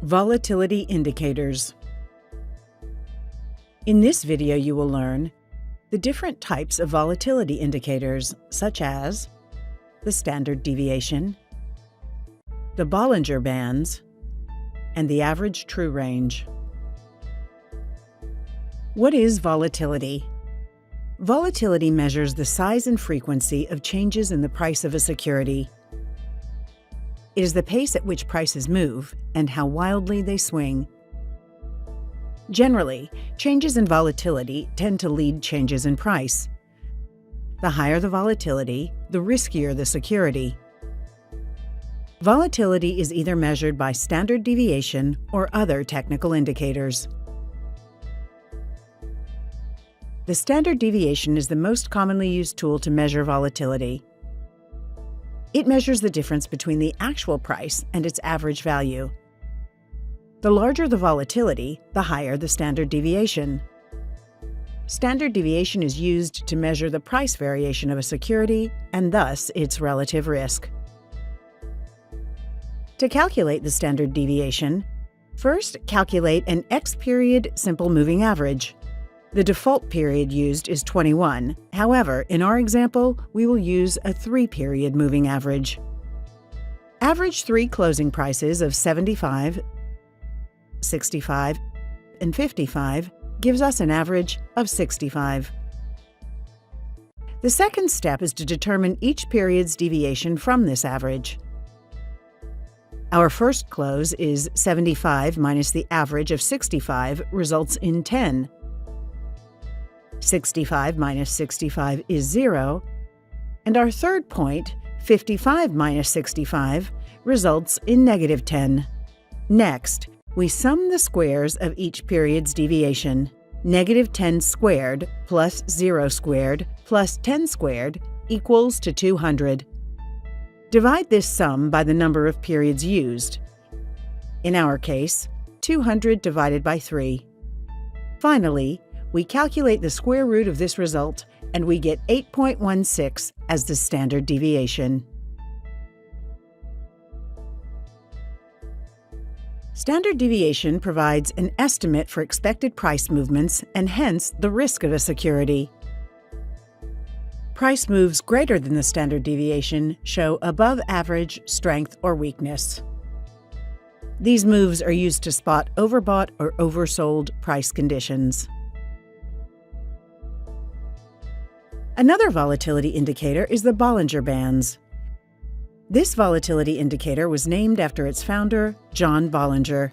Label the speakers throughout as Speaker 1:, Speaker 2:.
Speaker 1: Volatility indicators. In this video, you will learn the different types of volatility indicators, such as the standard deviation, the Bollinger Bands, and the average true range. What is volatility? Volatility measures the size and frequency of changes in the price of a security. It is the pace at which prices move and how wildly they swing. Generally, changes in volatility tend to lead changes in price. The higher the volatility, the riskier the security. Volatility is either measured by standard deviation or other technical indicators. The standard deviation is the most commonly used tool to measure volatility. It measures the difference between the actual price and its average value. The larger the volatility, the higher the standard deviation. Standard deviation is used to measure the price variation of a security and thus its relative risk. To calculate the standard deviation, first calculate an X-period simple moving average. The default period used is 21. However, in our example, we will use a 3-period moving average. Average 3 closing prices of 75, 65, and 55 gives us an average of 65. The second step is to determine each period's deviation from this average. Our first close is 75 minus the average of 65 results in 10. 65 minus 65 is 0, and our third point, 55 minus 65, results in negative 10. Next, we sum the squares of each period's deviation. Negative 10 squared plus 0 squared plus 10 squared equals to 200. Divide this sum by the number of periods used. In our case, 200 divided by 3. Finally, we calculate the square root of this result, and we get 8.16 as the standard deviation. Standard deviation provides an estimate for expected price movements and hence the risk of a security. Price moves greater than the standard deviation show above average strength or weakness. These moves are used to spot overbought or oversold price conditions. Another volatility indicator is the Bollinger Bands. This volatility indicator was named after its founder, John Bollinger.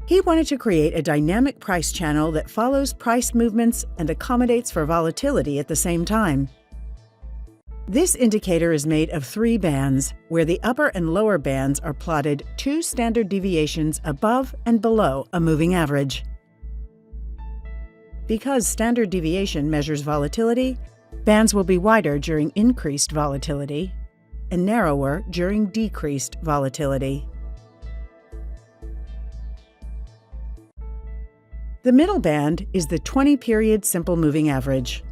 Speaker 1: He wanted to create a dynamic price channel that follows price movements and accommodates for volatility at the same time. This indicator is made of 3 bands, where the upper and lower bands are plotted 2 standard deviations above and below a moving average. Because standard deviation measures volatility, bands will be wider during increased volatility and narrower during decreased volatility. The middle band is the 20-period simple moving average.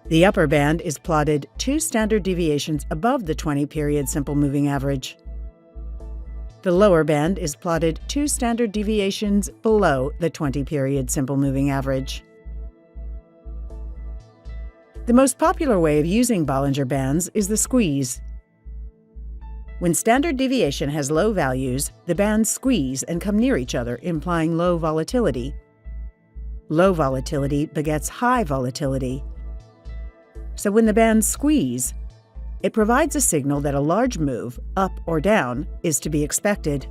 Speaker 1: The upper band is plotted 2 standard deviations above the 20-period simple moving average. The lower band is plotted 2 standard deviations below the 20-period simple moving average. The most popular way of using Bollinger Bands is the squeeze. When standard deviation has low values, the bands squeeze and come near each other, implying low volatility. Low volatility begets high volatility. So when the bands squeeze, it provides a signal that a large move, up or down, is to be expected.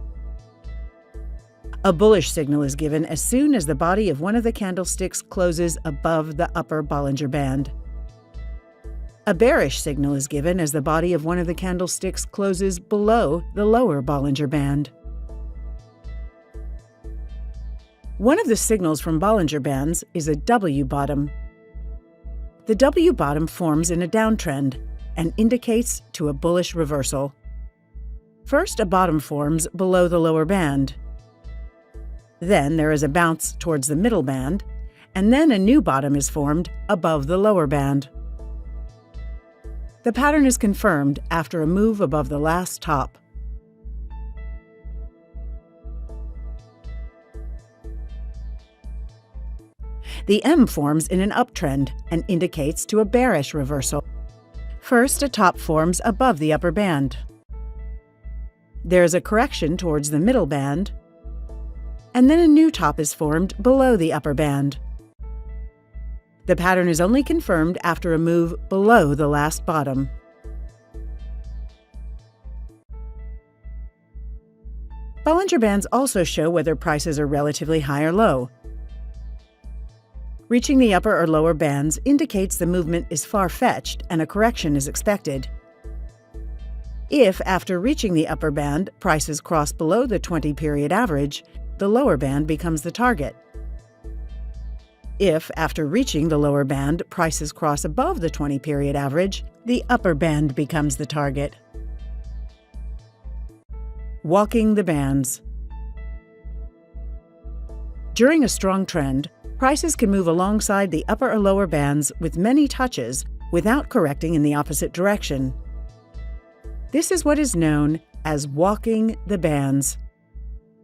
Speaker 1: A bullish signal is given as soon as the body of one of the candlesticks closes above the upper Bollinger Band. A bearish signal is given as the body of one of the candlesticks closes below the lower Bollinger Band. One of the signals from Bollinger Bands is a W bottom. The W bottom forms in a downtrend and indicates to a bullish reversal. First, a bottom forms below the lower band. Then there is a bounce towards the middle band, and then a new bottom is formed above the lower band. The pattern is confirmed after a move above the last top. The M forms in an uptrend and indicates to a bearish reversal. First, a top forms above the upper band. There is a correction towards the middle band, and then a new top is formed below the upper band. The pattern is only confirmed after a move below the last bottom. Bollinger Bands also show whether prices are relatively high or low. Reaching the upper or lower bands indicates the movement is far-fetched and a correction is expected. If, after reaching the upper band, prices cross below the 20-period average, the lower band becomes the target. If, after reaching the lower band, prices cross above the 20-period average, the upper band becomes the target. Walking the bands. During a strong trend, prices can move alongside the upper or lower bands with many touches without correcting in the opposite direction. This is what is known as walking the bands.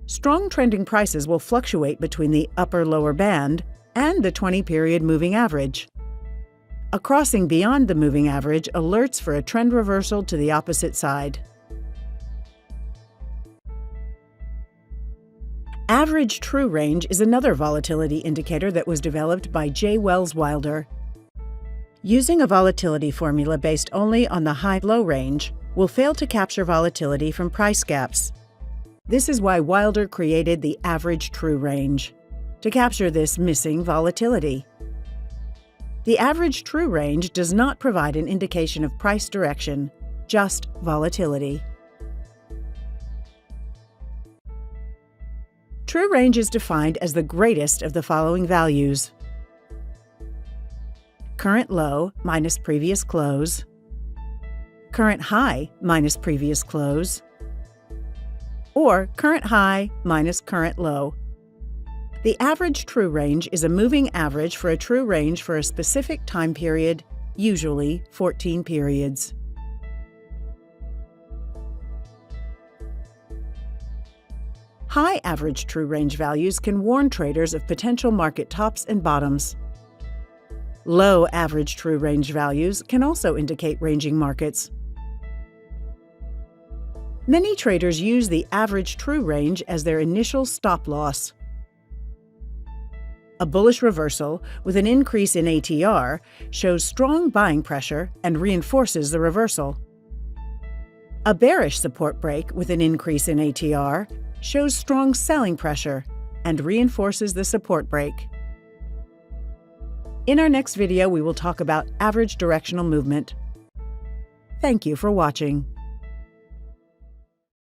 Speaker 1: Strong trending prices will fluctuate between the upper-lower band and the 20-period moving average. A crossing beyond the moving average alerts for a trend reversal to the opposite side. Average true range is another volatility indicator that was developed by J. Wells Wilder. Using a volatility formula based only on the high-low range will fail to capture volatility from price gaps. This is why Wilder created the average true range, to capture this missing volatility. The average true range does not provide an indication of price direction, just volatility. True range is defined as the greatest of the following values: current low minus previous close, current high minus previous close, or current high minus current low. The average true range is a moving average for a true range for a specific time period, usually 14 periods. High average true range values can warn traders of potential market tops and bottoms. Low average true range values can also indicate ranging markets. Many traders use the average true range as their initial stop loss. A bullish reversal with an increase in ATR shows strong buying pressure and reinforces the reversal. A bearish support break with an increase in ATR shows strong selling pressure and reinforces the support break. In our next video, we will talk about average directional movement. Thank you for watching.